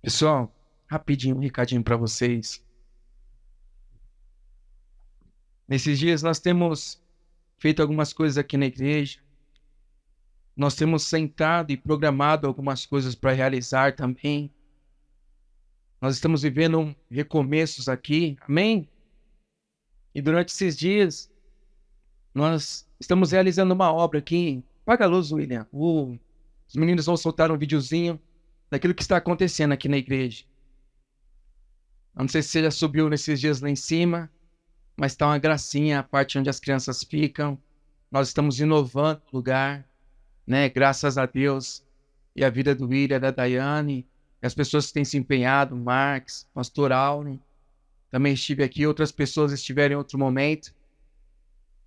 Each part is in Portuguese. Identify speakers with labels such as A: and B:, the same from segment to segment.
A: Pessoal, rapidinho, um recadinho para vocês. Nesses dias nós temos feito algumas coisas aqui na igreja. Nós temos sentado e programado algumas coisas para realizar também. Nós estamos vivendo recomeços aqui, amém? E durante esses dias nós estamos realizando uma obra aqui. Apaga a luz, William. Os meninos vão soltar um videozinho daquilo que está acontecendo aqui na igreja. Eu não sei se você já subiu nesses dias lá em cima, mas está uma gracinha a parte onde as crianças ficam. Nós estamos inovando o lugar, né? Graças a Deus. E a vida do William, da Daiane, e as pessoas que têm se empenhado, Marx, Pastor Auro. Também estive aqui, outras pessoas estiveram em outro momento.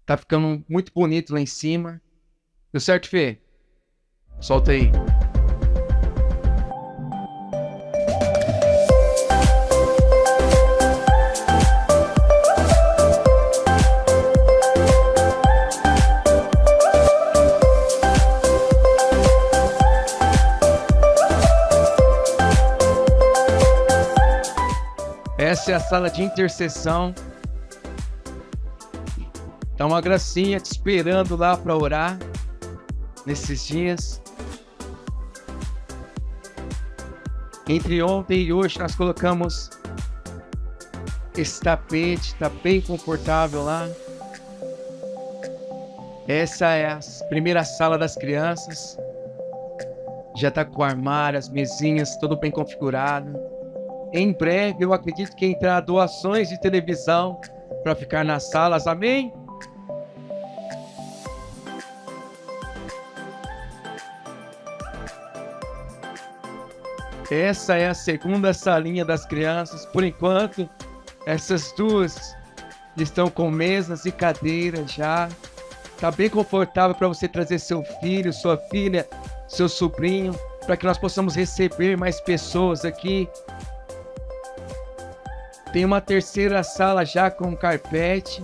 A: Tá ficando muito bonito lá em cima. Deu certo, Fê? Solta aí. Essa é a sala de intercessão. Tá uma gracinha te esperando lá para orar nesses dias. Entre ontem e hoje nós colocamos esse tapete, tá bem confortável lá. Essa é a primeira sala das crianças. Já tá com o armário, as mesinhas, tudo bem configurado. Em breve, eu acredito que entrar doações de televisão para ficar nas salas, amém? Essa é a segunda salinha das crianças. Por enquanto, essas duas estão com mesas e cadeiras já. Tá bem confortável para você trazer seu filho, sua filha, seu sobrinho, para que nós possamos receber mais pessoas aqui. Tem uma terceira sala já com carpete.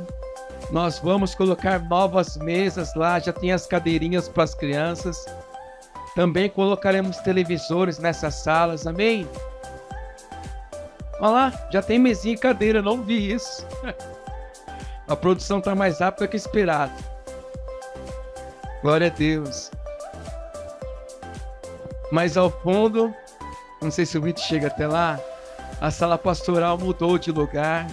A: Nós vamos colocar novas mesas lá, já tem as cadeirinhas para as crianças. Também colocaremos televisores nessas salas, amém? Olha lá, já tem mesinha e cadeira, não vi isso. A produção está mais rápida que esperado. Glória a Deus. Mas ao fundo, não sei se o vídeo chega até lá, a sala pastoral mudou de lugar.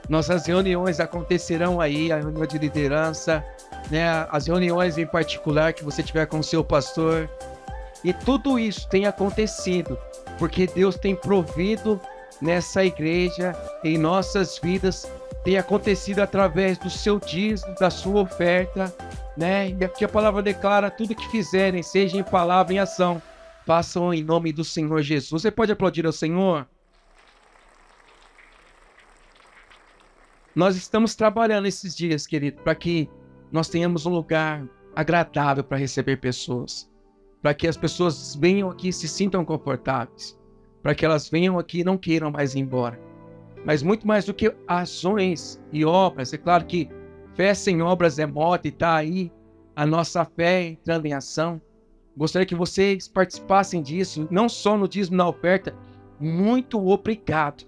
A: Nossas reuniões acontecerão aí, a reunião de liderança, né? As reuniões em particular que você tiver com o seu pastor. E tudo isso tem acontecido, porque Deus tem provido nessa igreja, em nossas vidas, tem acontecido através do seu dízimo, da sua oferta, né? E aqui a palavra declara: tudo que fizerem, seja em palavra e em ação, façam em nome do Senhor Jesus. Você pode aplaudir ao Senhor? Nós estamos trabalhando esses dias, querido, para que nós tenhamos um lugar agradável para receber pessoas, para que as pessoas venham aqui e se sintam confortáveis, para que elas venham aqui e não queiram mais ir embora. Mas muito mais do que ações e obras, é claro que fé sem obras é morta, e está aí a nossa fé entrando em ação. Gostaria que vocês participassem disso, não só no dízimo na oferta. Muito obrigado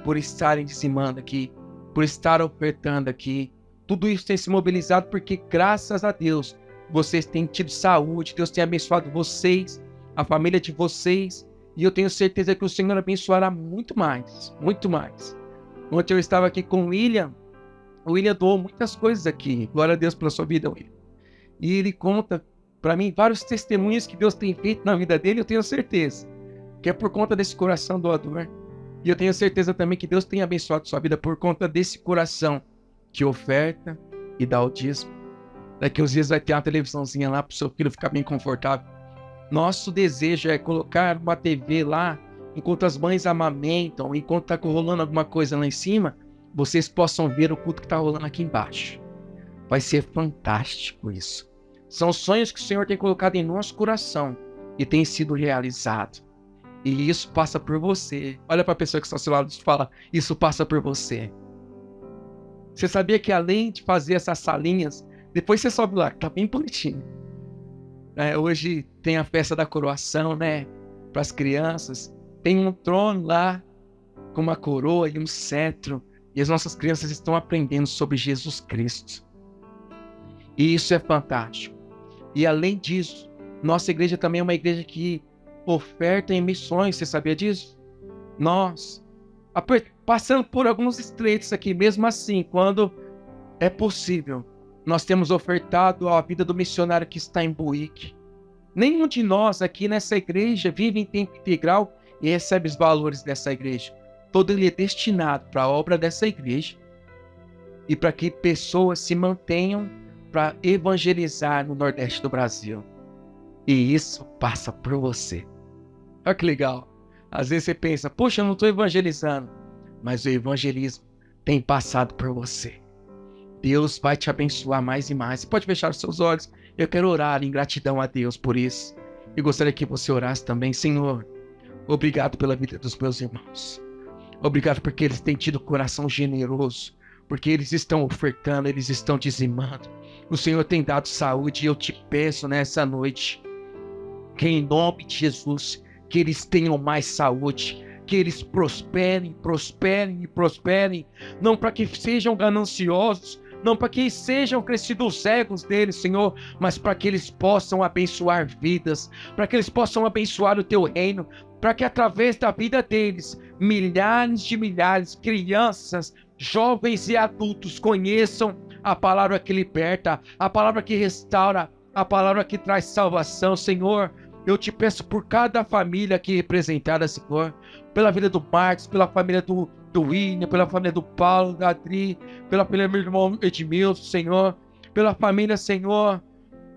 A: por estarem dizimando aqui, por estar ofertando aqui. Tudo isso tem se mobilizado porque, graças a Deus, vocês têm tido saúde, Deus tem abençoado vocês, a família de vocês, e eu tenho certeza que o Senhor abençoará muito mais, muito mais. Ontem eu estava aqui com o William doou muitas coisas aqui, glória a Deus pela sua vida, William. E ele conta para mim vários testemunhos que Deus tem feito na vida dele, eu tenho certeza, que é por conta desse coração doador. E eu tenho certeza também que Deus tem abençoado sua vida por conta desse coração que oferta e dá o dízimo. Daqui uns dias vai ter uma televisãozinha lá para o seu filho ficar bem confortável. Nosso desejo é colocar uma TV lá, enquanto as mães amamentam, enquanto está rolando alguma coisa lá em cima, vocês possam ver o culto que está rolando aqui embaixo. Vai ser fantástico isso. São sonhos que o Senhor tem colocado em nosso coração e tem sido realizado. E isso passa por você. Olha para a pessoa que está ao seu lado e fala: isso passa por você. Você sabia que além de fazer essas salinhas, depois você sobe lá, tá bem bonitinho. Hoje tem a festa da coroação, né? Para as crianças. tem um trono lá com uma coroa e um cetro, e as nossas crianças estão aprendendo sobre Jesus Cristo. E isso é fantástico. E além disso, nossa igreja também é uma igreja que oferta em missões, você sabia disso? Nós, passando por alguns estreitos aqui, mesmo assim, quando é possível, nós temos ofertado a vida do missionário que está em Buíque. Nenhum de nós aqui nessa igreja vive em tempo integral e recebe os valores dessa igreja. Todo ele é destinado para a obra dessa igreja e para que pessoas se mantenham para evangelizar no Nordeste do Brasil. E isso passa por você. Olha que legal. Às vezes você pensa, poxa, eu não estou evangelizando. Mas o evangelismo tem passado por você. Deus vai te abençoar mais e mais. Você pode fechar os seus olhos. Eu quero orar em gratidão a Deus por isso. E gostaria que você orasse também. Senhor, obrigado pela vida dos meus irmãos. Obrigado porque eles têm tido coração generoso. Porque eles estão ofertando, eles estão dizimando. O Senhor tem dado saúde e eu te peço nessa noite que em nome de Jesus, que eles tenham mais saúde, que eles prosperem, prosperem e prosperem, não para que sejam gananciosos, não para que sejam crescidos os egos deles, Senhor, mas para que eles possam abençoar vidas, para que eles possam abençoar o teu reino, para que através da vida deles, milhares de milhares, crianças, jovens e adultos conheçam a palavra que liberta, a palavra que restaura, a palavra que traz salvação, Senhor. Eu te peço por cada família aqui representada, Senhor, pela vida do Marcos, pela família do William, pela família do Paulo, da Adri, pela família do meu irmão Edmilson, Senhor, pela família, Senhor,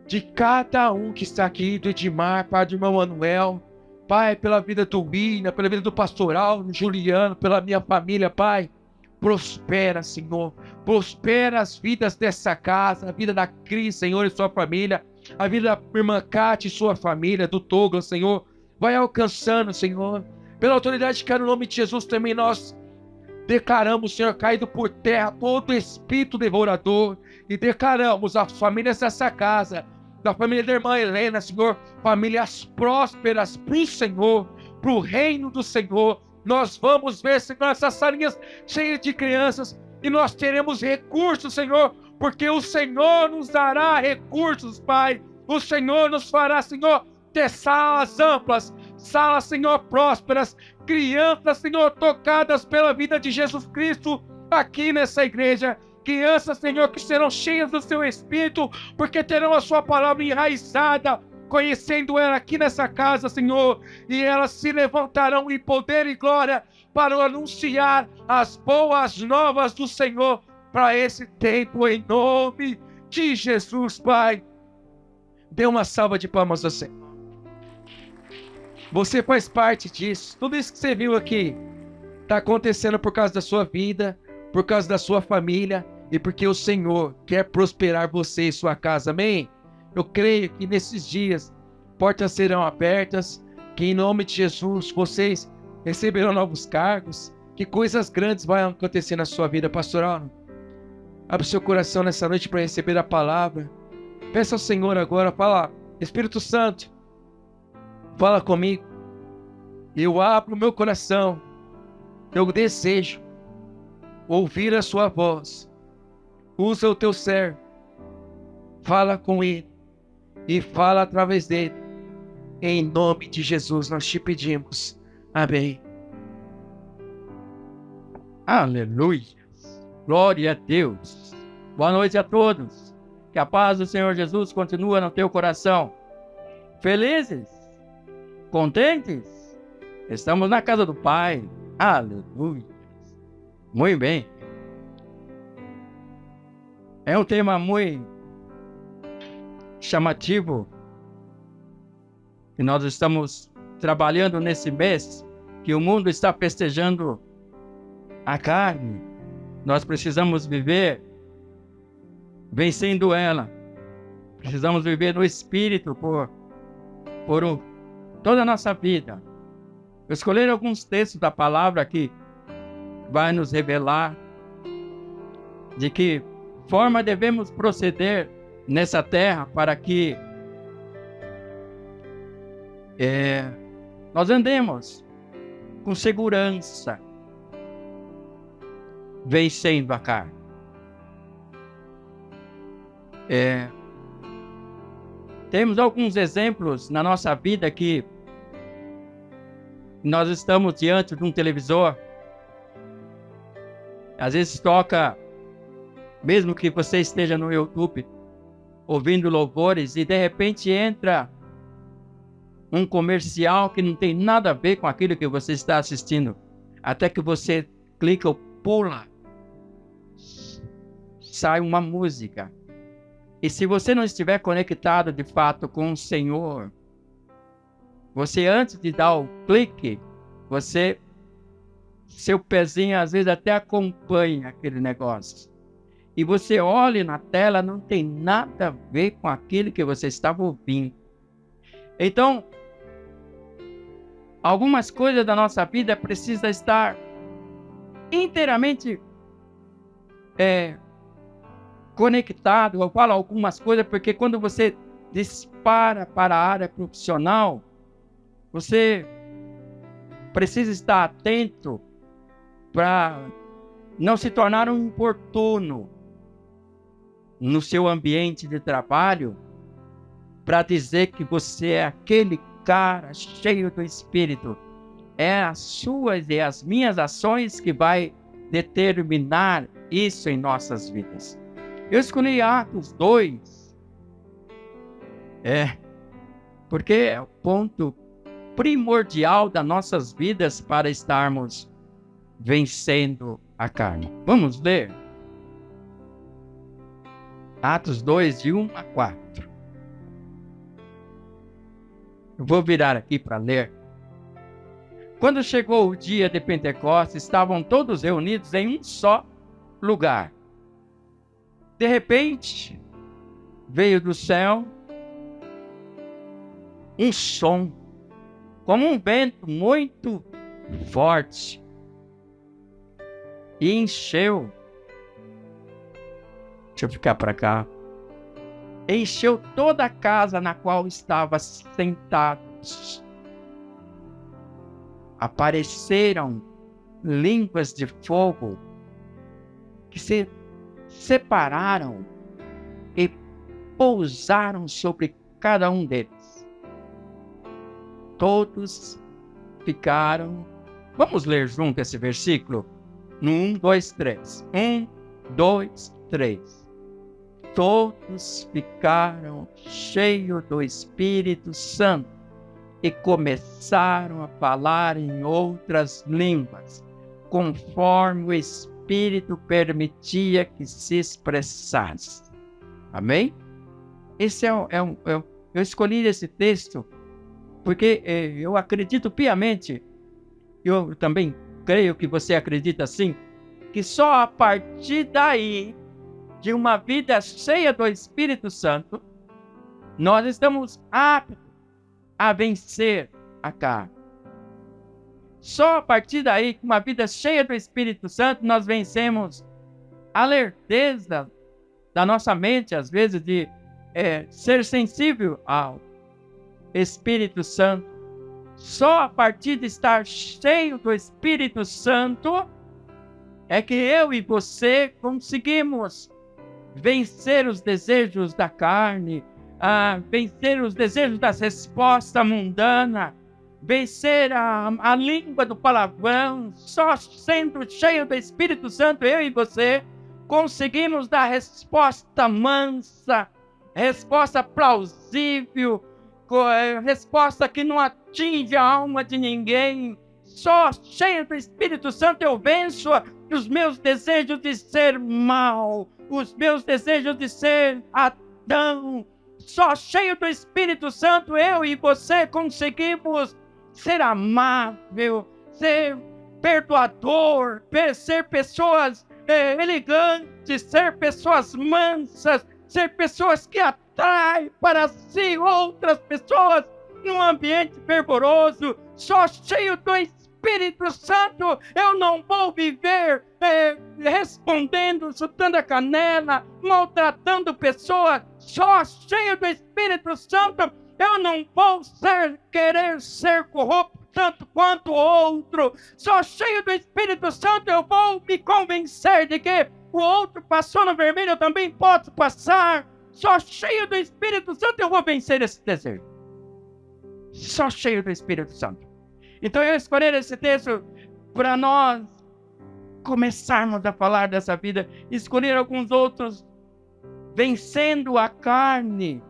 A: de cada um que está aqui, do Edmar, Pai do irmão Manuel, Pai, pela vida do William, pela vida do pastoral, do Juliano, pela minha família, Pai. Prospera, Senhor, prospera as vidas dessa casa, a vida da Cris, Senhor, e sua família, a vida da irmã Cátia e sua família, do Douglas, Senhor, vai alcançando, Senhor, pela autoridade que é no nome de Jesus também nós declaramos, Senhor, caído por terra todo espírito devorador e declaramos as famílias dessa casa, da família da irmã Helena, Senhor, famílias prósperas para o Senhor, para o reino do Senhor. Nós vamos ver, Senhor, essas salinhas cheias de crianças e nós teremos recursos, Senhor, porque o Senhor nos dará recursos, Pai. O Senhor nos fará, Senhor, ter salas amplas, salas, Senhor, prósperas, crianças, Senhor, tocadas pela vida de Jesus Cristo aqui nessa igreja. Crianças, Senhor, que serão cheias do seu Espírito, porque terão a sua palavra enraizada, conhecendo ela aqui nessa casa, Senhor, e elas se levantarão em poder e glória para anunciar as boas novas do Senhor para esse tempo, em nome de Jesus, Pai. Dê uma salva de palmas ao Senhor. Você faz parte disso. Tudo isso que você viu aqui está acontecendo por causa da sua vida, por causa da sua família e porque o Senhor quer prosperar você e sua casa, amém? Eu creio que nesses dias portas serão abertas, que em nome de Jesus vocês receberão novos cargos, que coisas grandes vão acontecer na sua vida, pastoral. Abre o seu coração nessa noite para receber a palavra. Peça ao Senhor agora, fala, Espírito Santo, fala comigo. Eu abro o meu coração, eu desejo ouvir a sua voz. Usa o teu servo, fala com ele e fala através dele. Em nome de Jesus nós te pedimos. Amém.
B: Aleluia. Glória a Deus. Boa noite a todos. Que a paz do Senhor Jesus continue no teu coração. Felizes? Contentes? Estamos na casa do Pai. Aleluia. Muito bem. É um tema muito chamativo que nós estamos trabalhando nesse mês, que o mundo está festejando a carne. Nós precisamos viver vencendo ela. Precisamos viver no Espírito por toda a nossa vida. Eu escolhi alguns textos da palavra que vai nos revelar de que forma devemos proceder nessa terra para que nós andemos com segurança, vencendo a carne. Temos alguns exemplos na nossa vida que nós estamos diante de um televisor, às vezes toca, mesmo que você esteja no YouTube, ouvindo louvores, e de repente entra um comercial que não tem nada a ver com aquilo que você está assistindo, até que você clica ou pula, sai uma música. E se você não estiver conectado de fato com o Senhor, você, antes de dar o clique, seu pezinho às vezes até acompanha aquele negócio. E você olha na tela, não tem nada a ver com aquilo que você estava ouvindo. Então, algumas coisas da nossa vida precisam estar inteiramente conectado. Eu falo algumas coisas porque quando você dispara para a área profissional, você precisa estar atento para não se tornar um importuno no seu ambiente de trabalho, para dizer que você é aquele cara cheio do Espírito. É as suas e as minhas ações que vai determinar isso em nossas vidas. Eu escolhi Atos 2, porque é o ponto primordial das nossas vidas para estarmos vencendo a carne. Vamos ler? Atos 2, de 1 a 4. Eu vou virar aqui para ler. Quando chegou o dia de Pentecostes, estavam todos reunidos em um só lugar. De repente, veio do céu um som, como um vento muito forte, e encheu. Deixa eu ficar para cá. Encheu toda a casa na qual estavam sentados. Apareceram línguas de fogo que se separaram e pousaram sobre cada um deles. Todos ficaram. Vamos ler junto esse versículo? No 1, 2, 3. 1, 2, 3. Todos ficaram cheios do Espírito Santo e começaram a falar em outras línguas, conforme o Espírito permitia que se expressasse. Amém? Eu escolhi esse texto porque eu acredito piamente, eu também creio que você acredita assim, que só a partir daí, de uma vida cheia do Espírito Santo, nós estamos aptos a vencer a carne. Só a partir daí, com uma vida cheia do Espírito Santo, nós vencemos a lerdeza da nossa mente, às vezes, de ser sensível ao Espírito Santo. Só a partir de estar cheio do Espírito Santo é que eu e você conseguimos vencer os desejos da carne, vencer os desejos das respostas mundanas, vencer a língua do palavrão. Só sendo cheio do Espírito Santo, eu e você conseguimos dar resposta mansa, resposta plausível, resposta que não atinge a alma de ninguém. Só cheio do Espírito Santo eu venço os meus desejos de ser mal, os meus desejos de ser Adão. Só cheio do Espírito Santo eu e você conseguimos ser amável, ser perdoador, ser pessoas elegantes, ser pessoas mansas, ser pessoas que atraem para si outras pessoas num ambiente fervoroso. Só cheio do Espírito Santo eu não vou viver respondendo, chutando a canela, maltratando pessoas. Só cheio do Espírito Santo eu não vou querer ser corrupto. tanto quanto o outro. Só cheio do Espírito Santo eu vou me convencer de que o outro passou no vermelho, eu também posso passar. Só cheio do Espírito Santo eu vou vencer esse desejo. Só cheio do Espírito Santo. Então eu escolhi esse texto para nós começarmos a falar dessa vida. Escolher alguns outros, vencendo a carne.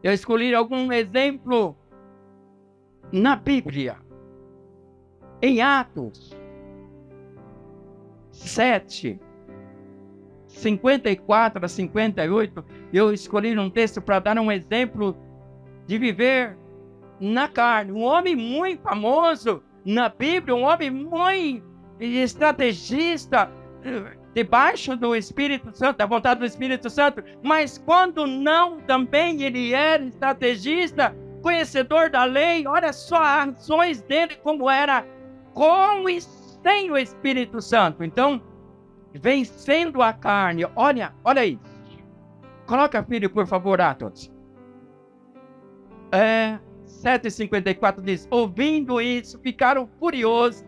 B: Eu escolhi algum exemplo na Bíblia. Em Atos 7, 54 a 58, eu escolhi um texto para dar um exemplo de viver na carne. Um homem muito famoso na Bíblia, um homem muito estrategista, debaixo do Espírito Santo, da vontade do Espírito Santo, mas quando não, também ele era estrategista, conhecedor da lei. Olha só as ações dele como era com e sem o Espírito Santo. Então, vencendo a carne. Olha isso. Coloca, filho, por favor, Atos. 7:54 diz: ouvindo isso, ficaram furiosos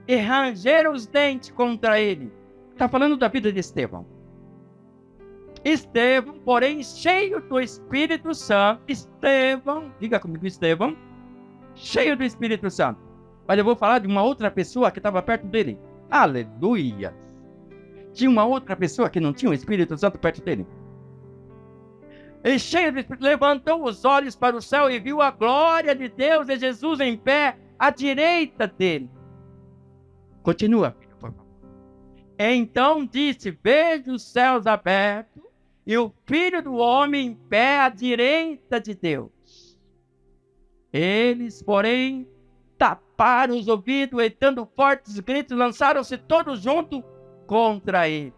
B: e rangeram os dentes contra ele. Está falando da vida de Estevão. Estevão, porém, cheio do Espírito Santo. Estevão, diga comigo, Estevão, cheio do Espírito Santo. Mas eu vou falar de uma outra pessoa que estava perto dele. Aleluia! Tinha uma outra pessoa que não tinha o Espírito Santo perto dele. E cheio do Espírito, levantou os olhos para o céu e viu a glória de Deus e Jesus em pé à direita dele. Continua, filho, por favor. Então disse: vejo os céus abertos e o Filho do Homem em pé à direita de Deus. Eles, porém, taparam os ouvidos e, dando fortes gritos, lançaram-se todos juntos contra ele.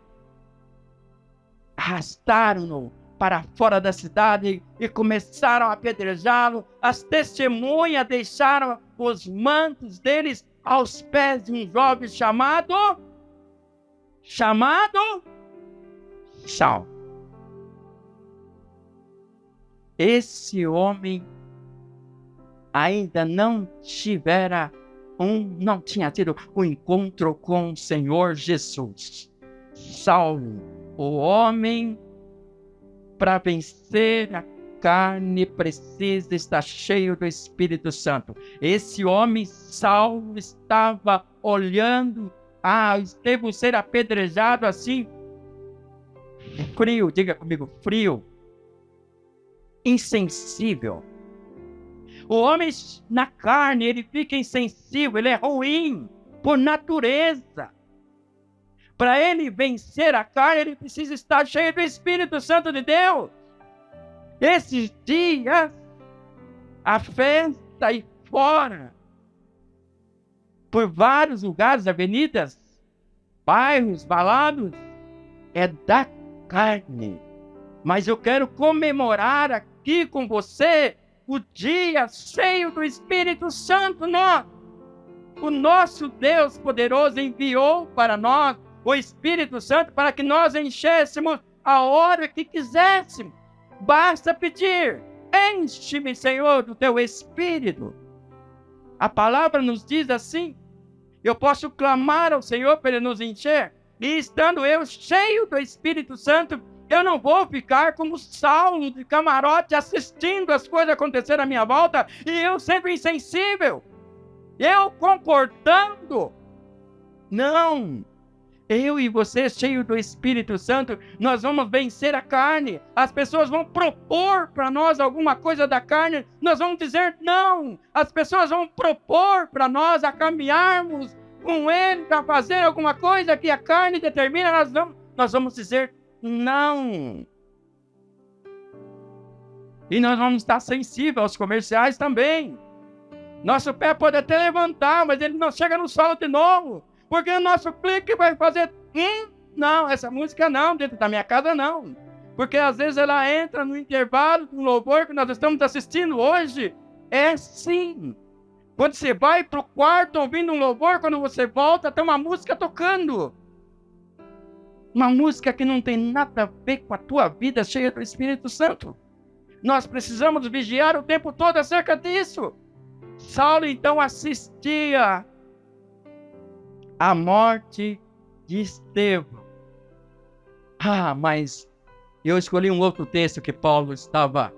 B: Arrastaram-no para fora da cidade e começaram a apedrejá-lo. As testemunhas deixaram os mantos deles aos pés de um jovem chamado Saulo. Esse homem ainda não tinha tido um encontro com o Senhor Jesus. Saulo, o homem, para vencer a carne, precisa estar cheio do Espírito Santo. Esse homem, Saulo, estava olhando Estevão ser apedrejado assim, frio, diga comigo, frio, insensível. O homem na carne, ele fica insensível, ele é ruim por natureza. Para ele vencer a carne, ele precisa estar cheio do Espírito Santo de Deus. Esses dias, a festa aí fora, por vários lugares, avenidas, bairros, balados, é da carne. Mas eu quero comemorar aqui com você o dia cheio do Espírito Santo. O nosso Deus poderoso enviou para nós o Espírito Santo para que nós enchêssemos a hora que quiséssemos. Basta pedir: enche-me, Senhor, do teu Espírito. A palavra nos diz assim. Eu posso clamar ao Senhor para Ele nos encher. E estando eu cheio do Espírito Santo, eu não vou ficar como Saulo de camarote assistindo as coisas acontecerem à minha volta e eu sempre insensível. Eu concordando. Não. Eu e você, cheio do Espírito Santo, nós vamos vencer a carne. As pessoas vão propor para nós alguma coisa da carne, nós vamos dizer não. As pessoas vão propor para nós a caminharmos com Ele para fazer alguma coisa que a carne determina, nós vamos dizer não. E nós vamos estar sensíveis aos comerciais também. Nosso pé pode até levantar, mas ele não chega no solo de novo. Porque o nosso clique vai fazer, não, essa música não, dentro da minha casa não. Porque às vezes ela entra no intervalo do louvor que nós estamos assistindo hoje. É sim. Quando você vai para o quarto ouvindo um louvor, quando você volta, tem uma música tocando. Uma música que não tem nada a ver com a tua vida cheia do Espírito Santo. Nós precisamos vigiar o tempo todo acerca disso. Saulo então assistia à morte de Estevão. Mas eu escolhi um outro texto que Paulo estava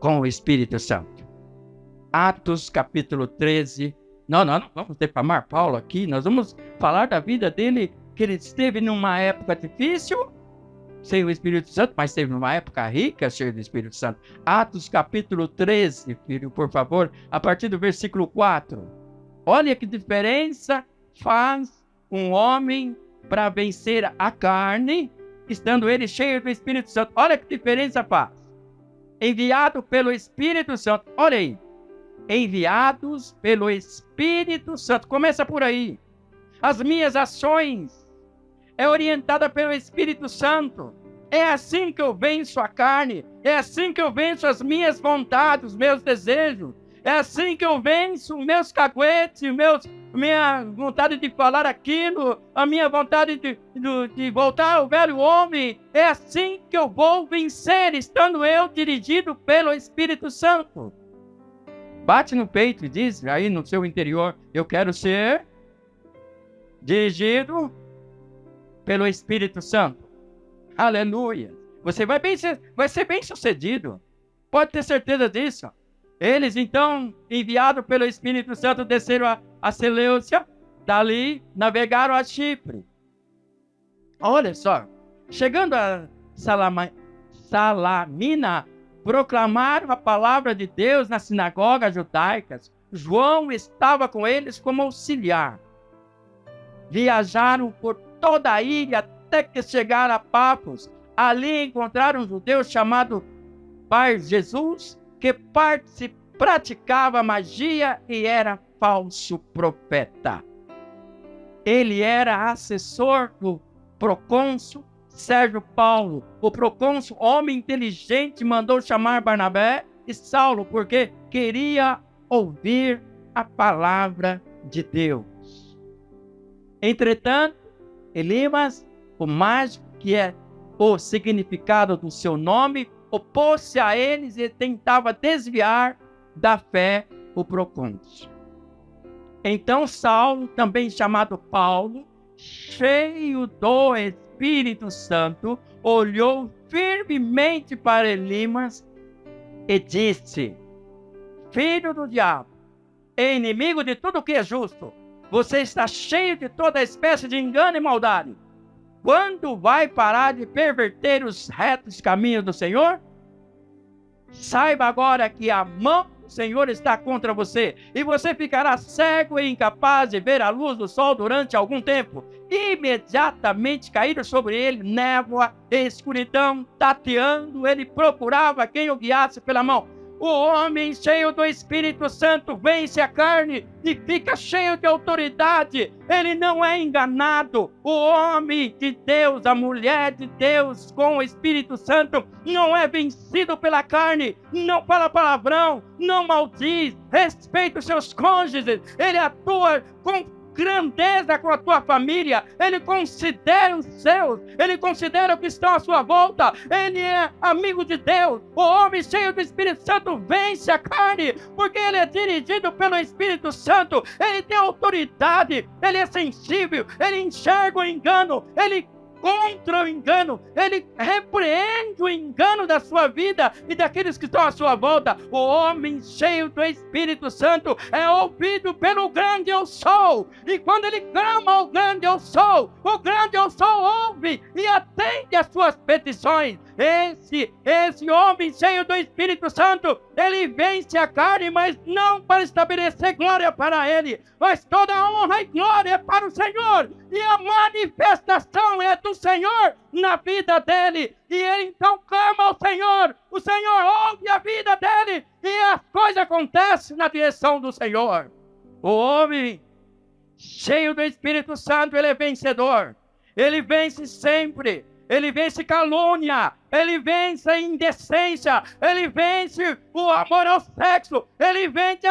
B: com o Espírito Santo. Atos capítulo 13. Não vamos defamar Paulo aqui. Nós vamos falar da vida dele, que ele esteve numa época difícil, sem o Espírito Santo, mas esteve numa época rica, cheio do Espírito Santo. Atos capítulo 13, filho, por favor, a partir do versículo 4. Olha que diferença faz um homem para vencer a carne, estando ele cheio do Espírito Santo. Olha que diferença faz. Enviado pelo Espírito Santo. Olha aí. Enviados pelo Espírito Santo. Começa por aí. As minhas ações é orientada pelo Espírito Santo. É assim que eu venço a carne. É assim que eu venço as minhas vontades, os meus desejos. É assim que eu venço os meus caguetes, minha vontade de falar aquilo, a minha vontade de voltar ao velho homem. É assim que eu vou vencer, estando eu dirigido pelo Espírito Santo. Bate no peito e diz aí no seu interior: eu quero ser dirigido pelo Espírito Santo. Aleluia. Você vai ser bem sucedido. Pode ter certeza disso. Eles, então, enviados pelo Espírito Santo, desceram a Seleucia, dali navegaram a Chipre. Olha só, chegando a Salamina, proclamaram a palavra de Deus nas sinagogas judaicas. João estava com eles como auxiliar. Viajaram por toda a ilha até que chegaram a Pafos. Ali encontraram um judeu chamado Bar-Jesus, que praticava magia e era falso profeta. Ele era assessor do procônsul Sérgio Paulo. O procônsul, homem inteligente, mandou chamar Barnabé e Saulo, porque queria ouvir a palavra de Deus. Entretanto, Elimas, o mágico, que é o significado do seu nome, opôs-se a eles e tentava desviar da fé o procônsul. Então Saulo, também chamado Paulo, cheio do Espírito Santo, olhou firmemente para Elimas e disse: filho do diabo, e inimigo de tudo que é justo, você está cheio de toda espécie de engano e maldade. Quando vai parar de perverter os retos caminhos do Senhor? Saiba agora que a mão do Senhor está contra você, e você ficará cego e incapaz de ver a luz do sol durante algum tempo. Imediatamente caíram sobre ele névoa e escuridão, tateando, ele procurava quem o guiasse pela mão. O homem cheio do Espírito Santo vence a carne e fica cheio de autoridade. Ele não é enganado. O homem de Deus, a mulher de Deus com o Espírito Santo não é vencido pela carne, não fala palavrão, não maldiz, respeita os seus cônjuges. Ele atua com grandeza com a tua família. Ele considera os seus, ele considera o que estão à sua volta. Ele é amigo de Deus. O homem cheio do Espírito Santo vence a carne, porque ele é dirigido pelo Espírito Santo. Ele tem autoridade, ele é sensível, ele enxerga o engano, ele contra o engano, ele repreende o engano da sua vida e daqueles que estão à sua volta. O homem cheio do Espírito Santo é ouvido pelo grande eu sou, e quando ele clama ao grande eu sou, o grande eu sou ouve e atende às suas petições. Esse homem cheio do Espírito Santo, ele vence a carne, mas não para estabelecer glória para ele, mas toda a honra e glória é para o Senhor, e a manifestação é do Senhor na vida dele. E ele então clama ao Senhor, o Senhor ouve a vida dele, e as coisas acontecem na direção do Senhor. O homem cheio do Espírito Santo, ele é vencedor, ele vence sempre. ele vence calúnia, ele vence a indecência, ele vence o amor ao sexo, ele vence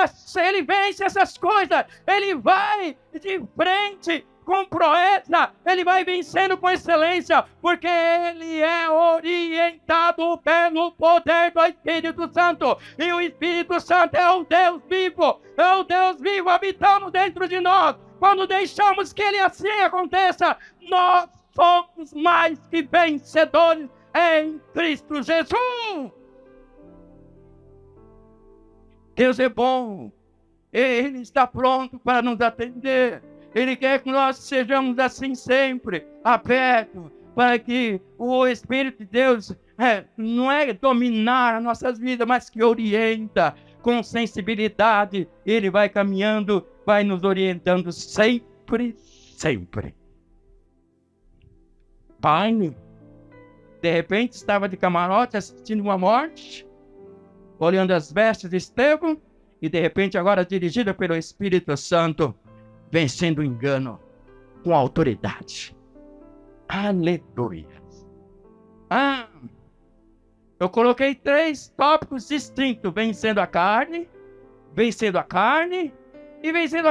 B: essas coisas, ele vai de frente com proeza, ele vai vencendo com excelência, porque ele é orientado pelo poder do Espírito Santo, e o Espírito Santo é o Deus vivo habitando dentro de nós. Quando deixamos que ele assim aconteça, nós somos mais que vencedores em Cristo Jesus. Deus é bom, ele está pronto para nos atender. Ele quer que nós sejamos assim sempre, abertos, para que o Espírito de Deus não é dominar as nossas vidas, mas que orienta com sensibilidade. Ele vai caminhando, vai nos orientando sempre, sempre. Pai, de repente estava de camarote assistindo uma morte, olhando as vestes de Estevão, e de repente agora dirigida pelo Espírito Santo, vencendo o engano com autoridade. Aleluia. Eu coloquei 3 tópicos distintos: vencendo a carne e vencendo a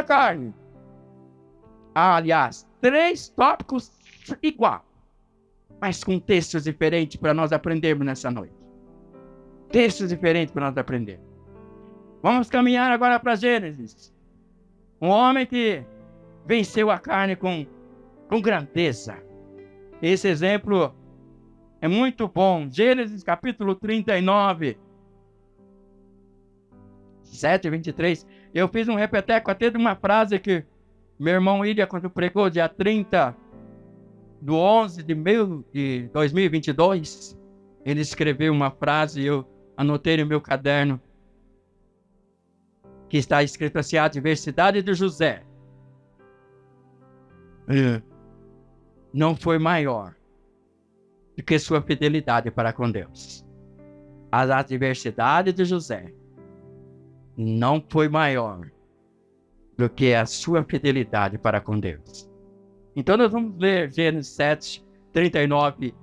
B: carne. Aliás, 3 tópicos igual, mas com textos diferentes para nós aprendermos nessa noite. Textos diferentes para nós aprendermos. Vamos caminhar agora para Gênesis. Um homem que venceu a carne com grandeza. Esse exemplo é muito bom. Gênesis capítulo 39, 7:23. Eu fiz um repeteco até de uma frase que meu irmão William, quando pregou dia 30/11/2022, ele escreveu uma frase e eu anotei no meu caderno, que está escrito assim: a adversidade de José não foi maior do que sua fidelidade para com Deus. A adversidade de José não foi maior do que a sua fidelidade para com Deus. Então nós vamos ler Gênesis 7:39,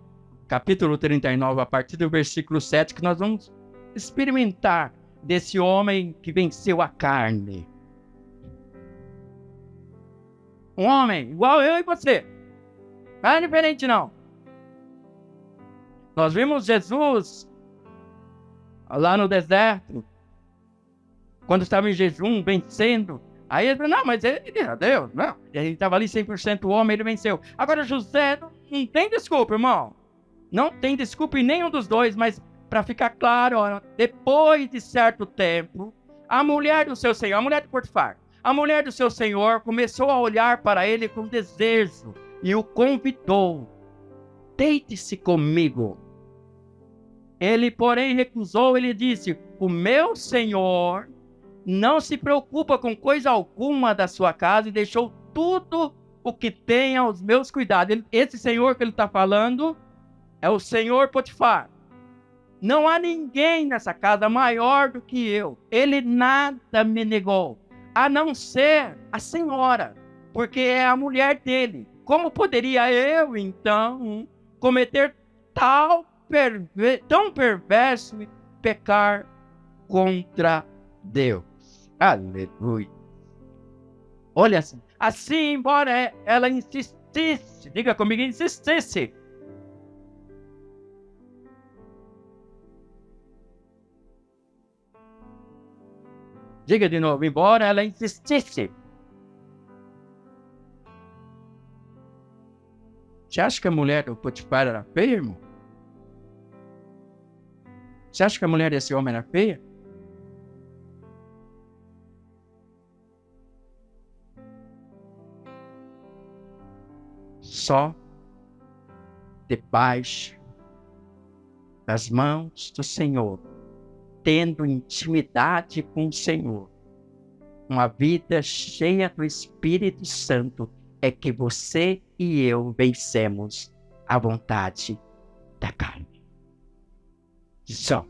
B: capítulo 39, a partir do versículo 7, que nós vamos experimentar desse homem que venceu a carne. Um homem igual eu e você. Não é diferente não. Nós vimos Jesus lá no deserto, quando estava em jejum, vencendo. Aí ele falou: não, mas ele era Deus, não. Ele estava ali 100% homem, ele venceu. Agora José não tem desculpa, irmão. Não tem desculpa em nenhum dos dois, mas para ficar claro, depois de certo tempo, a mulher do seu senhor, a mulher de Potifar, a mulher do seu senhor começou a olhar para ele com desejo e o convidou: deite-se comigo. Ele, porém, recusou. Ele disse: o meu senhor não se preocupa com coisa alguma da sua casa e deixou tudo o que tem aos meus cuidados. Esse senhor que ele está falando é o senhor Potifar. Não há ninguém nessa casa maior do que eu. Ele nada me negou, a não ser a senhora, porque é a mulher dele. Como poderia eu, então, cometer tão perverso e pecar contra Deus? Aleluia. Olha assim, embora ela insistisse, diga comigo, insistisse. Diga de novo: embora ela insistisse. Você acha que a mulher do Potifar era feia, irmão? Você acha que a mulher desse homem era feia? Só debaixo das mãos do Senhor, tendo intimidade com o Senhor, uma vida cheia do Espírito Santo, é que você e eu vencemos a vontade da carne. Só.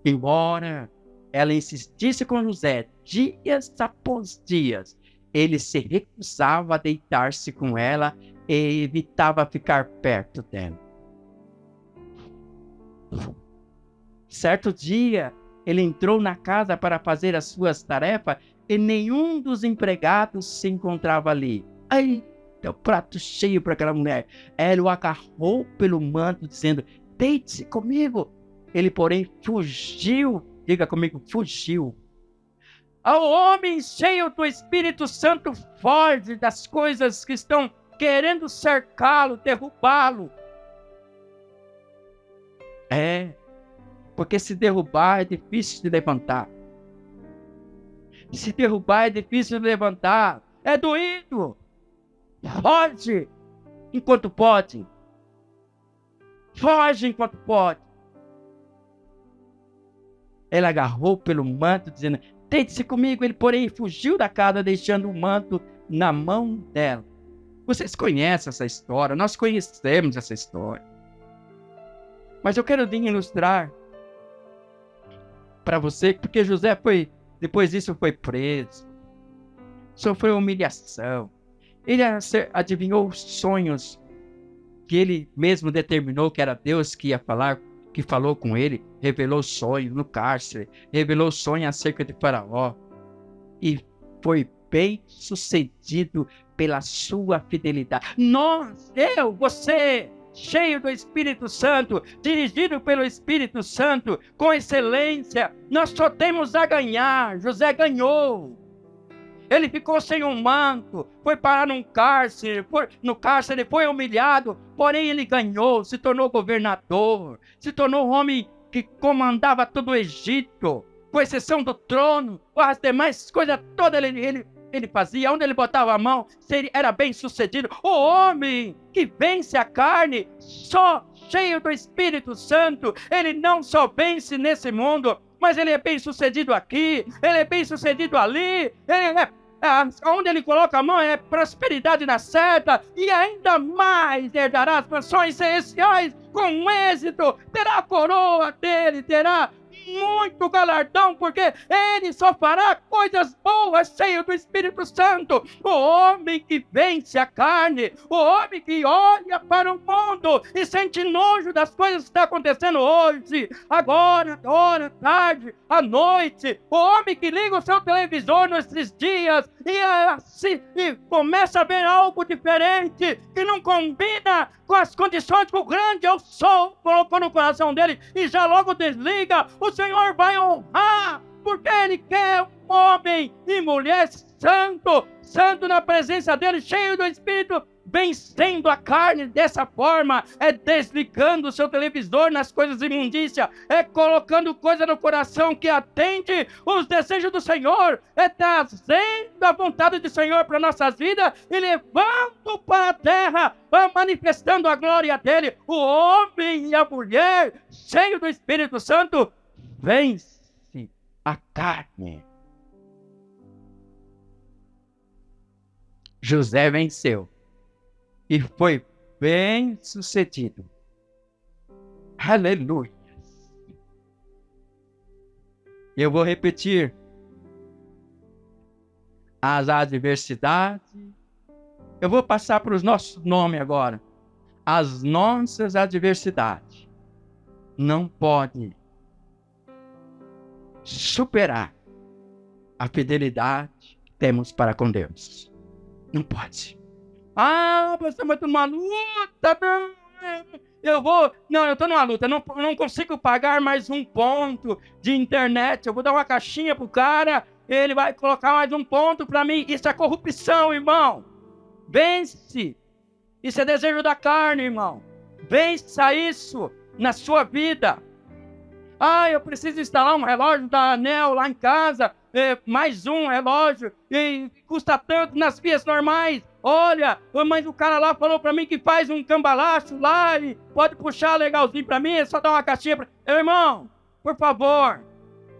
B: Embora ela insistisse com José dias após dias, ele se recusava a deitar-se com ela e evitava ficar perto dela. Certo dia, ele entrou na casa para fazer as suas tarefas e nenhum dos empregados se encontrava ali. Ai, o prato cheio para aquela mulher. Ela o agarrou pelo manto, dizendo: deite-se comigo. Ele, porém, fugiu. Diga comigo, fugiu. Ao homem cheio do Espírito Santo foge das coisas que estão querendo cercá-lo, derrubá-lo. Porque se derrubar é difícil de levantar. Se derrubar é difícil de levantar. É doído. Foge enquanto pode. Foge enquanto pode. Ela agarrou pelo manto, dizendo: deite-se comigo. Ele, porém, fugiu da casa, deixando o manto na mão dela. Vocês conhecem essa história. Nós conhecemos essa história. Mas eu quero ilustrar para você, porque José depois disso foi preso. Sofreu humilhação. Ele adivinhou os sonhos que ele mesmo determinou que era Deus que ia falar, que falou com ele, revelou sonhos no cárcere, revelou sonhos acerca de Faraó, e foi bem sucedido pela sua fidelidade. Você, cheio do Espírito Santo, dirigido pelo Espírito Santo, com excelência, nós só temos a ganhar. José ganhou. Ele ficou sem um manto, foi parar num cárcere, no cárcere foi humilhado, porém ele ganhou, se tornou governador, se tornou um homem que comandava todo o Egito, com exceção do trono, as demais coisas todas ele fazia, onde ele botava a mão, era bem sucedido. O homem que vence a carne, só cheio do Espírito Santo, ele não só vence nesse mundo, mas ele é bem sucedido aqui, ele é bem sucedido ali, onde ele coloca a mão é prosperidade na seta, e ainda mais herdará as mansões celestiais com êxito, terá a coroa dele, terá muito galardão, porque ele só fará coisas boas, cheio do Espírito Santo. O homem que vence a carne, o homem que olha para o mundo e sente nojo das coisas que estão acontecendo hoje, agora, tarde, à noite, o homem que liga o seu televisor nesses dias e começa a ver algo diferente, que não combina com as condições que o grande eu sou colocou no coração dele, e já logo desliga. O Senhor vai honrar, porque Ele quer um homem e mulher santo na presença dEle, cheio do Espírito, vencendo a carne dessa forma, é desligando o seu televisor nas coisas imundícias, é colocando coisa no coração que atende os desejos do Senhor, é trazendo a vontade do Senhor para nossas vidas e levando para a terra, manifestando a glória dEle. O homem e a mulher, cheio do Espírito Santo, vence a carne. José venceu e foi bem sucedido. Aleluia. Eu vou repetir. As adversidades. Eu vou passar para os nossos nomes agora. As nossas adversidades não podem superar a fidelidade que temos para com Deus. Não pode. Pastor, mas eu tô numa luta. Eu tô numa luta. Eu não consigo pagar mais um ponto de internet. Eu vou dar uma caixinha pro cara, ele vai colocar mais um ponto para mim. Isso é corrupção, irmão. Vence. Isso é desejo da carne, irmão. Vença isso na sua vida. Eu preciso instalar um relógio da ANEEL lá em casa, mais um relógio, e custa tanto nas vias normais. Olha, mas o cara lá falou pra mim que faz um cambalacho lá e pode puxar legalzinho pra mim, é só dar uma caixinha pra... Irmão, por favor,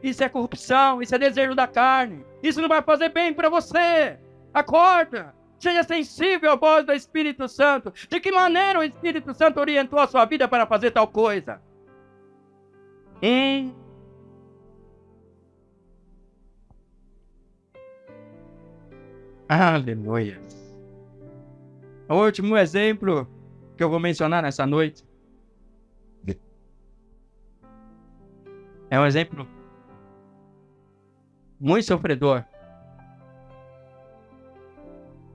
B: isso é corrupção, isso é desejo da carne, isso não vai fazer bem pra você. Acorda, seja sensível à voz do Espírito Santo. De que maneira o Espírito Santo orientou a sua vida para fazer tal coisa? Aleluia. O último exemplo que eu vou mencionar nessa noite é um exemplo muito sofredor.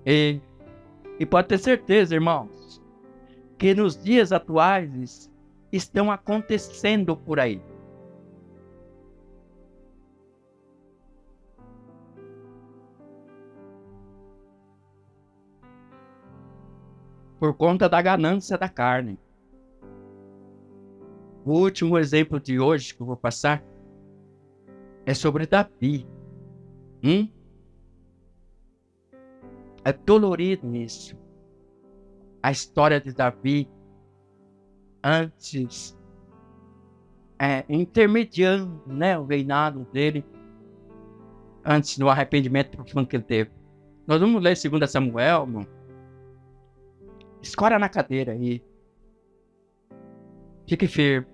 B: E pode ter certeza, irmãos, que nos dias atuais estão acontecendo por aí. Por conta da ganância da carne. O último exemplo de hoje que eu vou passar é sobre Davi. É dolorido isso. A história de Davi antes, intermediando, o reinado dele, antes do arrependimento profundo que ele teve. Nós vamos ler 2 Samuel, irmão. Escora na cadeira aí. Fique firme.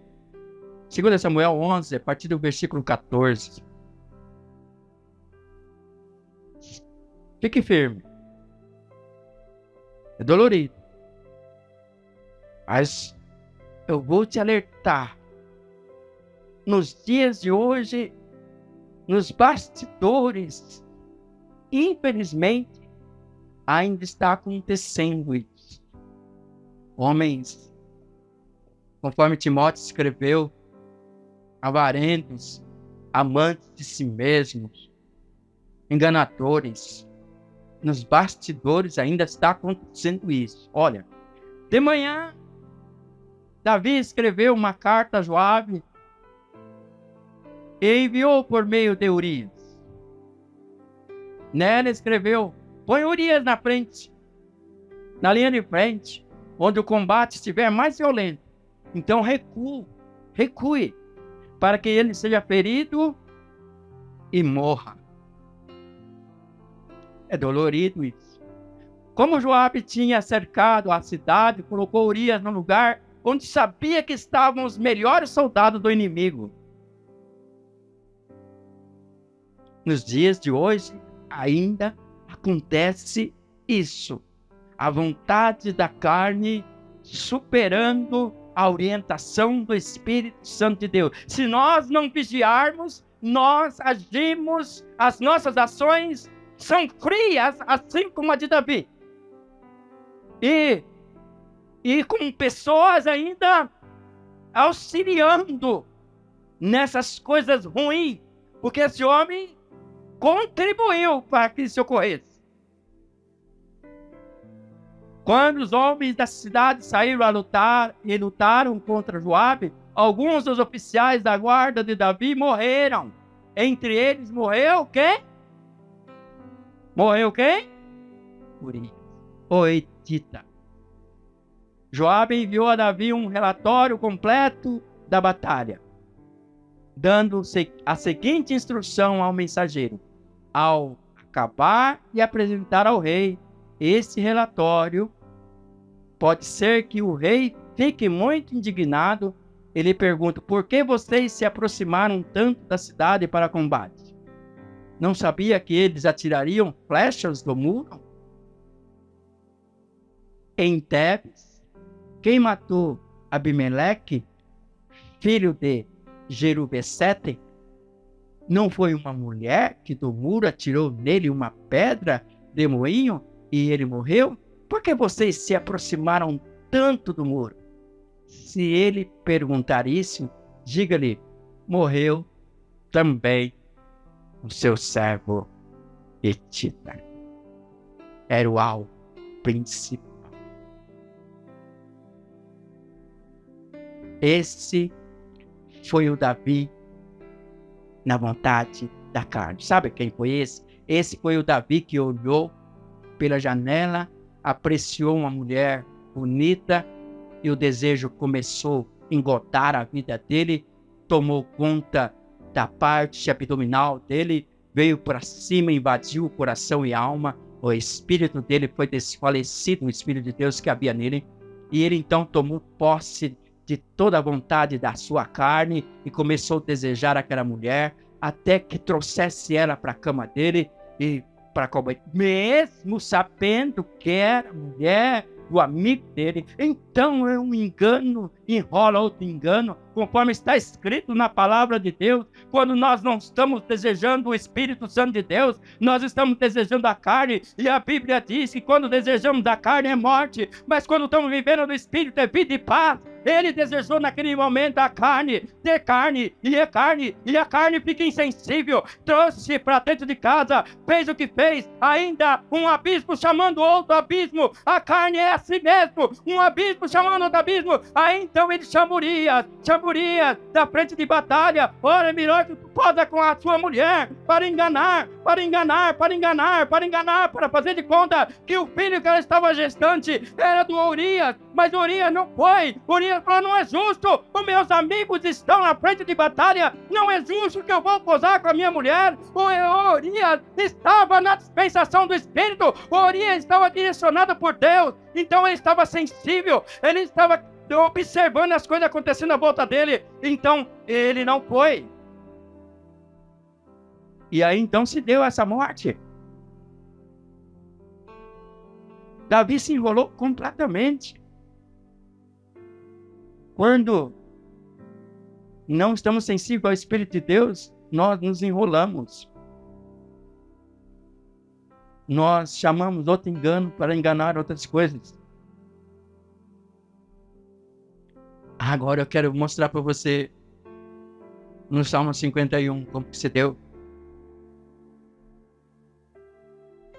B: 2 Samuel 11, a partir do versículo 14. Fique firme. É dolorido. Mas eu vou te alertar. Nos dias de hoje, nos bastidores, infelizmente, ainda está acontecendo isso. Homens, conforme Timóteo escreveu, avarentos, amantes de si mesmos, enganadores. Nos bastidores ainda está acontecendo isso. Olha, de manhã, Davi escreveu uma carta a Joabe e enviou por meio de Urias. Nela escreveu: põe Urias na frente, na linha de frente, onde o combate estiver mais violento. Então recue, para que ele seja ferido e morra. É dolorido isso. Como Joabe tinha cercado a cidade, colocou Urias no lugar onde sabia que estavam os melhores soldados do inimigo. Nos dias de hoje, ainda acontece isso. A vontade da carne superando a orientação do Espírito Santo de Deus. Se nós não vigiarmos, nós agimos, as nossas ações são frias, assim como a de Davi. E com pessoas ainda auxiliando nessas coisas ruins, porque esse homem contribuiu para que isso ocorresse. Quando os homens da cidade saíram a lutar e lutaram contra Joabe, alguns dos oficiais da guarda de Davi morreram. Entre eles morreu quem? Morreu quem? Urias, o Etita. Joabe enviou a Davi um relatório completo da batalha, dando a seguinte instrução ao mensageiro: ao acabar e apresentar ao rei esse relatório, pode ser que o rei fique muito indignado. Ele pergunta: por que vocês se aproximaram tanto da cidade para combate? Não sabia que eles atirariam flechas do muro? Em Tebes, quem matou Abimeleque, filho de Jerubessete, não foi uma mulher que do muro atirou nele uma pedra de moinho e ele morreu? Por que vocês se aproximaram tanto do muro? Se ele perguntar isso, diga-lhe: morreu também o seu servo Etita. Era o alvo principal. Esse foi o Davi na vontade da carne. Sabe quem foi esse? Esse foi o Davi que olhou pela janela, apreciou uma mulher bonita e o desejo começou a engotar a vida dele, tomou conta da parte abdominal dele, veio para cima, invadiu o coração e a alma. O espírito dele foi desfalecido, o Espírito de Deus que havia nele, e ele então tomou posse de toda a vontade da sua carne e começou a desejar aquela mulher, até que trouxesse ela para a cama dele, e para comer, mesmo sabendo que era mulher do amigo dele. Então é um engano, enrola outro engano, conforme está escrito na palavra de Deus. Quando nós não estamos desejando o Espírito Santo de Deus, nós estamos desejando a carne, e a Bíblia diz que quando desejamos da carne é morte, mas quando estamos vivendo no Espírito é vida e paz. Ele desejou naquele momento a carne, ter carne, e a carne fica insensível, trouxe para dentro de casa, fez o que fez, ainda um abismo chamando outro abismo. A carne é assim mesmo, um abismo chamando outro abismo. Aí então ele chama Urias da frente de batalha. Ora, melhor que tu posa com a sua mulher, para enganar, para fazer de conta que o filho que ela estava gestante era do Urias, mas Urias não foi. Urias falou: não é justo, os meus amigos estão na frente de batalha, não é justo que eu vou posar com a minha mulher. O Urias estava na dispensação do Espírito, o Urias estava direcionado por Deus, então ele estava sensível, ele estava observando as coisas acontecendo à volta dele, então ele não foi. E aí então se deu essa morte. Davi se enrolou completamente. Quando não estamos sensíveis ao Espírito de Deus, nós nos enrolamos. Nós chamamos outro engano para enganar outras coisas. Agora eu quero mostrar para você no Salmo 51 como que se deu.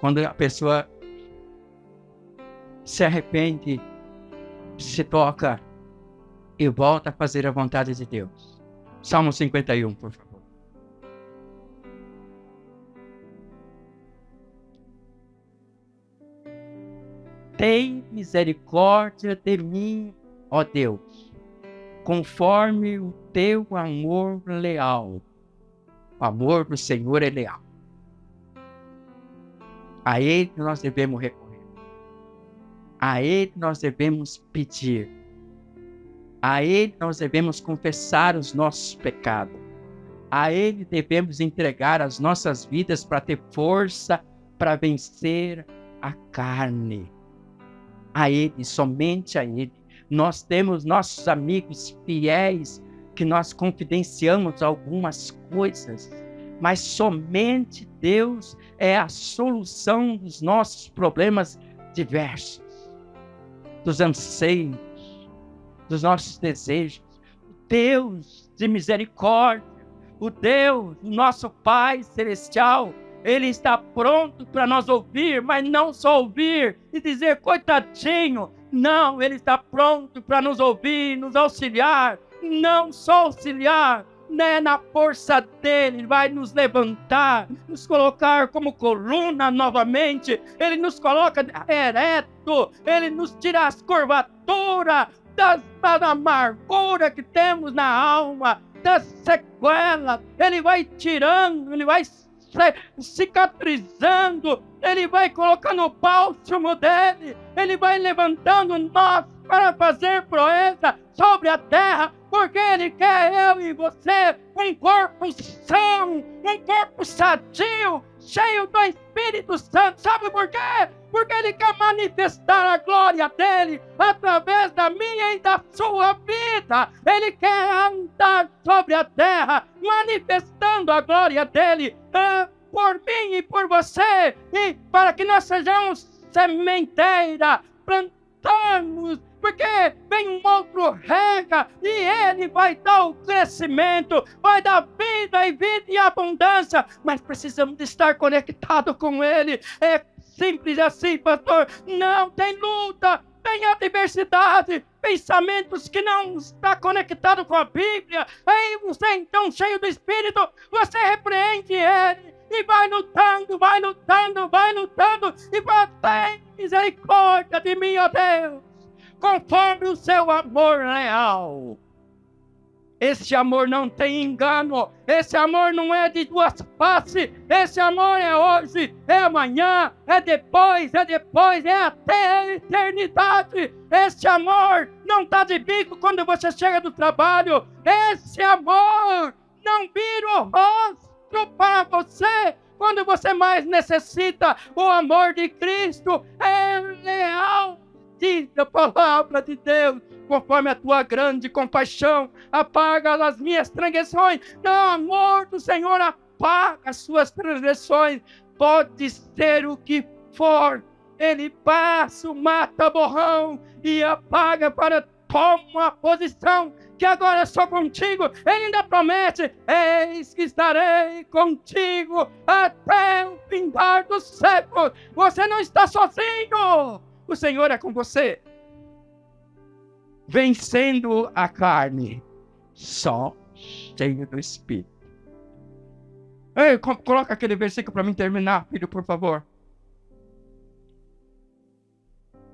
B: Quando a pessoa se arrepende, se toca e volta a fazer a vontade de Deus. Salmo 51, por favor. Tem misericórdia de mim, ó Deus, conforme o teu amor leal. O amor do Senhor é leal. A Ele nós devemos recorrer. A Ele nós devemos pedir. A Ele nós devemos confessar os nossos pecados. A Ele devemos entregar as nossas vidas para ter força para vencer a carne. A Ele, somente a Ele. Nós temos nossos amigos fiéis que nós confidenciamos algumas coisas, mas somente Deus é a solução dos nossos problemas diversos, dos anseios, dos nossos desejos. O Deus de misericórdia, o Deus, o nosso Pai Celestial, Ele está pronto para nós ouvir, mas não só ouvir e dizer coitadinho. Não, Ele está pronto para nos ouvir, nos auxiliar, não só auxiliar, né? Na força dele, Ele vai nos levantar, nos colocar como coluna novamente. Ele nos coloca ereto, Ele nos tira as curvaturas da amargura que temos na alma, das sequelas. Ele vai tirando, Ele vai cicatrizando, Ele vai colocando o bálsamo dele, Ele vai levantando nós para fazer proeza sobre a terra, porque Ele quer eu e você um corpo são, um corpo sadio, cheio do Espírito Santo. Sabe por quê? Porque Ele quer manifestar a glória dEle através da minha e da sua vida. Ele quer andar sobre a terra, manifestando a glória dEle por mim e por você, e para que nós sejamos sementeira, plantamos, porque vem um outro rega e Ele vai dar o crescimento, vai dar vida e vida e abundância, mas precisamos de estar conectados com Ele. É simples assim, pastor. Não tem luta, tem adversidade, pensamentos que não está conectado com a Bíblia. Aí você então, cheio do Espírito, você repreende ele e vai lutando, e vai ter misericórdia de mim, ó Deus, conforme o seu amor leal. Esse amor não tem engano, esse amor não é de duas faces, esse amor é hoje, é amanhã, é depois, é até a eternidade. Esse amor não está de bico quando você chega do trabalho, esse amor não vira o rosto para você quando você mais necessita, o amor de Cristo é leal. Diz a palavra de Deus, conforme a tua grande compaixão, apaga as minhas transgressões. O amor do Senhor apaga as suas transgressões. Pode ser o que for, Ele passa o mata-borrão e apaga para uma posição que agora é só contigo. Ele ainda promete: eis que estarei contigo até o findar dos séculos. Você não está sozinho, o Senhor é com você. Vencendo a carne, só cheio do Espírito. Ei, coloca aquele versículo para mim terminar, filho, por favor.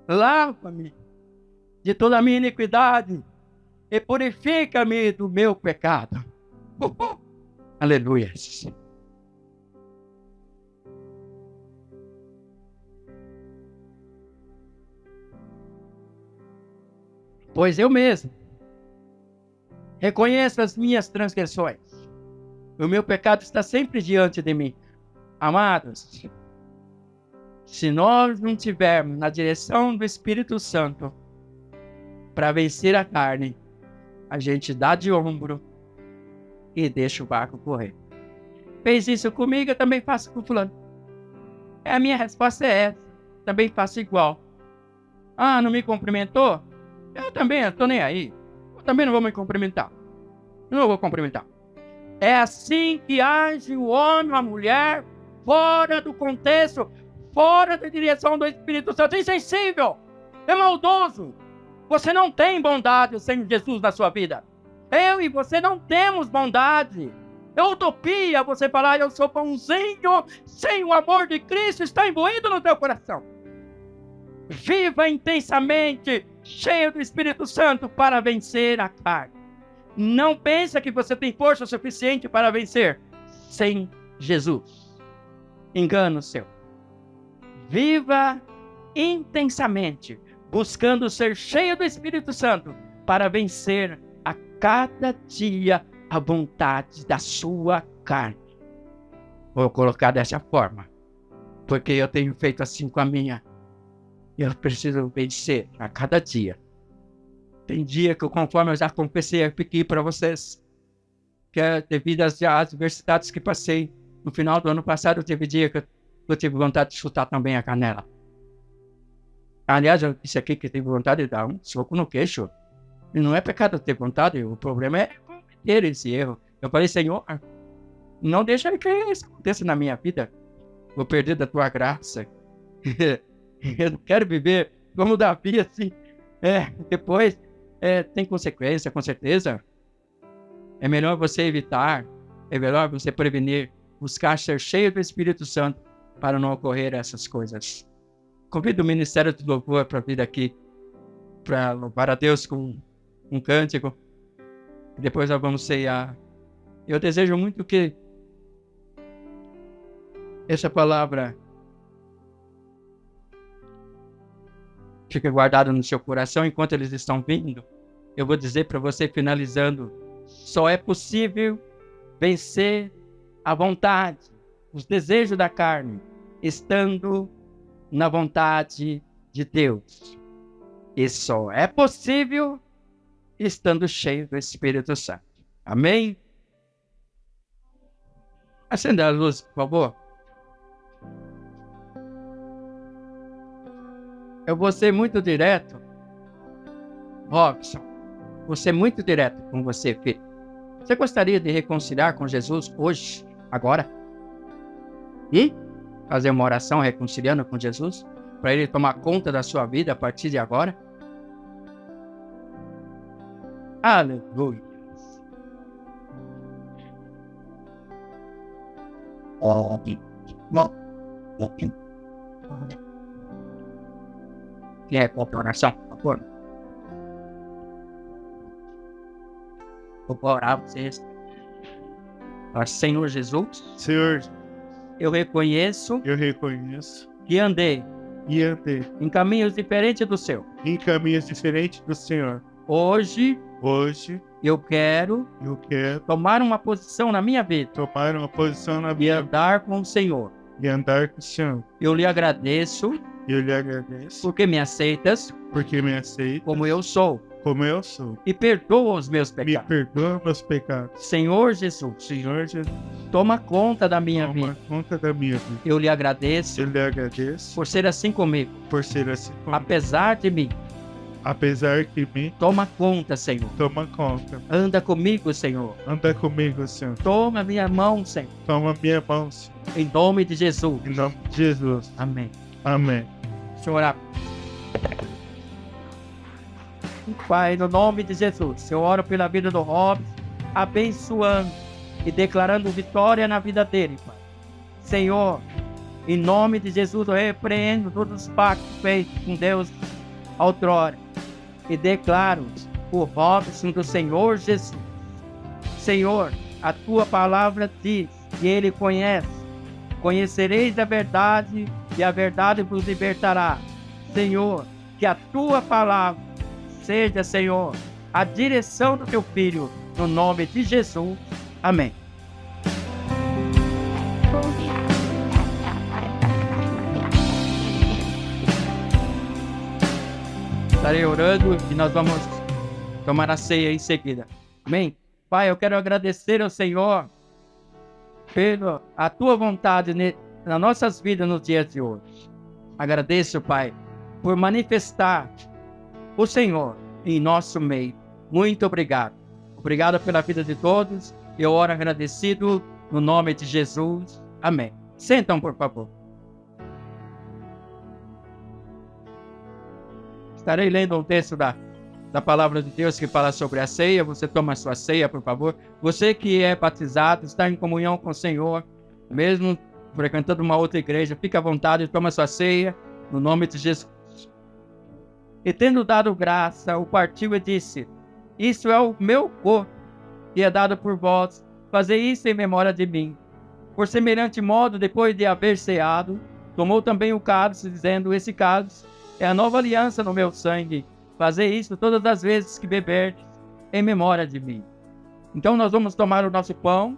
B: Lava-me de toda a minha iniquidade e purifica-me do meu pecado. Aleluia. Pois eu mesmo reconheço as minhas transgressões. O meu pecado está sempre diante de mim. Amados, se nós não tivermos na direção do Espírito Santo para vencer a carne, a gente dá de ombro e deixa o barco correr. Fez isso comigo, eu também faço com fulano. A minha resposta é essa. Também faço igual. Ah, não me cumprimentou? Eu também, eu tô nem aí. Eu também não vou me cumprimentar. Não vou cumprimentar. É assim que age o homem, a mulher, fora do contexto, fora da direção do Espírito Santo. É insensível, é maldoso. Você não tem bondade sem Jesus na sua vida. Eu e você não temos bondade. É utopia você falar: eu sou bonzinho, sem o amor de Cristo está imbuído no teu coração. Viva intensamente, cheio do Espírito Santo para vencer a carne. Não pensa que você tem força suficiente para vencer sem Jesus. Engano seu. Viva intensamente, buscando ser cheio do Espírito Santo para vencer a cada dia a vontade da sua carne. Vou colocar dessa forma, porque eu tenho feito assim com a minha. Eu preciso vencer a cada dia. Tem dia que, conforme eu já confessei aqui para vocês, que devido às adversidades que passei no final do ano passado, teve dia que eu tive vontade de chutar também a canela. Aliás, eu disse aqui que tive vontade de dar um soco no queixo. E não é pecado ter vontade, o problema é cometer esse erro. Eu falei: Senhor, não deixa que isso aconteça na minha vida. Vou perder da tua graça. Eu não quero viver como Davi, assim. Depois tem consequência, com certeza. É melhor você evitar, é melhor você prevenir, buscar ser cheio do Espírito Santo para não ocorrer essas coisas. Convido o Ministério do Louvor para vir aqui, para louvar a Deus com um cântico. Depois nós vamos ceiar. Eu desejo muito que essa palavra fique guardada no seu coração enquanto eles estão vindo. Eu vou dizer para você, finalizando: só é possível vencer a vontade, os desejos da carne, estando na vontade de Deus. E só é possível estando cheio do Espírito Santo. Amém? Acenda a luz, por favor. Eu vou ser muito direto. Robson, vou ser muito direto com você, filho. Você gostaria de reconciliar com Jesus hoje, agora? E fazer uma oração reconciliando com Jesus? Para Ele tomar conta da sua vida a partir de agora? Aleluia. Quem é qual oração, por favor? Vou orar vocês. Senhor Jesus,
C: Senhor,
B: eu reconheço que andei em caminhos diferentes do seu.
C: em caminhos diferentes do Senhor.
B: Hoje,
C: Hoje,
B: Eu quero tomar uma posição na minha vida
C: tomar uma posição na
B: e
C: minha
B: andar com o Senhor.
C: e andar com o Senhor.
B: Eu lhe agradeço
C: Eu lhe agradeço
B: porque me aceitas
C: porque me aceita
B: como eu sou
C: como eu sou.
B: e perdoa os meus
C: Me
B: pecados.
C: perdoa meus pecados.
B: Senhor Jesus,
C: Senhor Jesus,
B: toma conta da minha
C: toma
B: vida.
C: conta da minha vida.
B: Eu lhe agradeço
C: Eu lhe agradeço
B: por ser assim comigo.
C: por ser assim comigo.
B: Apesar de mim,
C: Apesar que me
B: toma conta, Senhor.
C: toma conta.
B: Anda comigo, Senhor.
C: Anda comigo, Senhor.
B: Toma minha mão, Senhor.
C: Toma minha mão, Senhor.
B: Em nome de Jesus.
C: Em nome de Jesus.
B: Amém.
C: Amém.
B: Senhor, Pai, no nome de Jesus, eu oro pela vida do Robson, abençoando e declarando vitória na vida dele, Pai. Senhor, em nome de Jesus, eu repreendo todos os pactos feitos com Deus outrora e declaro o Robson do Senhor Jesus. Senhor, a tua palavra diz que ele conhece. Conhecereis a verdade e a verdade vos libertará. Senhor, que a tua palavra seja, Senhor, a direção do teu filho, no nome de Jesus. Amém. Estarei orando e nós vamos tomar a ceia em seguida. Amém? Pai, eu quero agradecer ao Senhor pela a tua vontade nas nossas vidas nos dias de hoje. Agradeço, Pai, por manifestar o Senhor em nosso meio. Muito obrigado. Obrigado pela vida de todos. Eu oro agradecido no nome de Jesus. Amém. Sentam, por favor. Estarei lendo um texto da palavra de Deus que fala sobre a ceia. Você toma a sua ceia, por favor. Você que é batizado, está em comunhão com o Senhor, mesmo frequentando uma outra igreja, fica à vontade e toma a sua ceia, no nome de Jesus. E tendo dado graça, o partiu e disse: Isso é o meu corpo, que é dado por vós. Fazei isso em memória de mim. Por semelhante modo, depois de haver ceado, tomou também o cálice, dizendo: Esse cálice é a nova aliança no meu sangue. Fazei isso todas as vezes que beberdes, em memória de mim. Então nós vamos tomar o nosso pão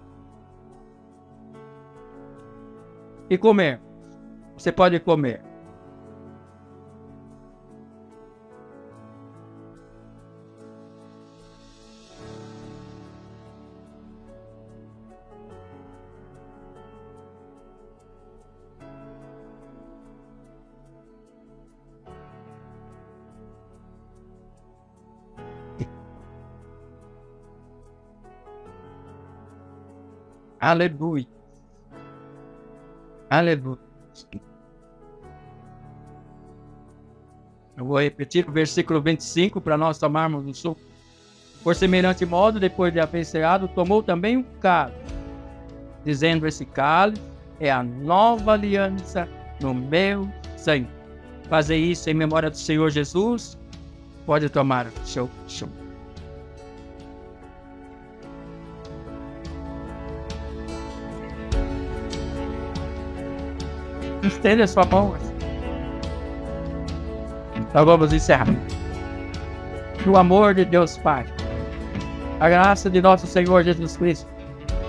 B: e comer. Você pode comer. Aleluia. Aleluia. Eu vou repetir o versículo 25 para nós tomarmos o suco. Por semelhante modo, depois de haver ceado, tomou também um cálice, dizendo: Esse cálice é a nova aliança no meu sangue. Fazer isso em memória do Senhor Jesus. Pode tomar o seu suco. Estenda a sua mão. Então vamos encerrar. O amor de Deus Pai, a graça de nosso Senhor Jesus Cristo,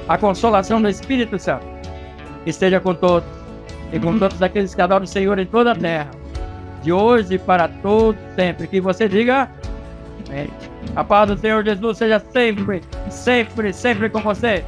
B: a consolação do Espírito Santo esteja com todos e com todos aqueles que adoram o Senhor em toda a terra, de hoje para todo sempre. Que você diga amém. A paz do Senhor Jesus seja sempre, sempre, sempre com você.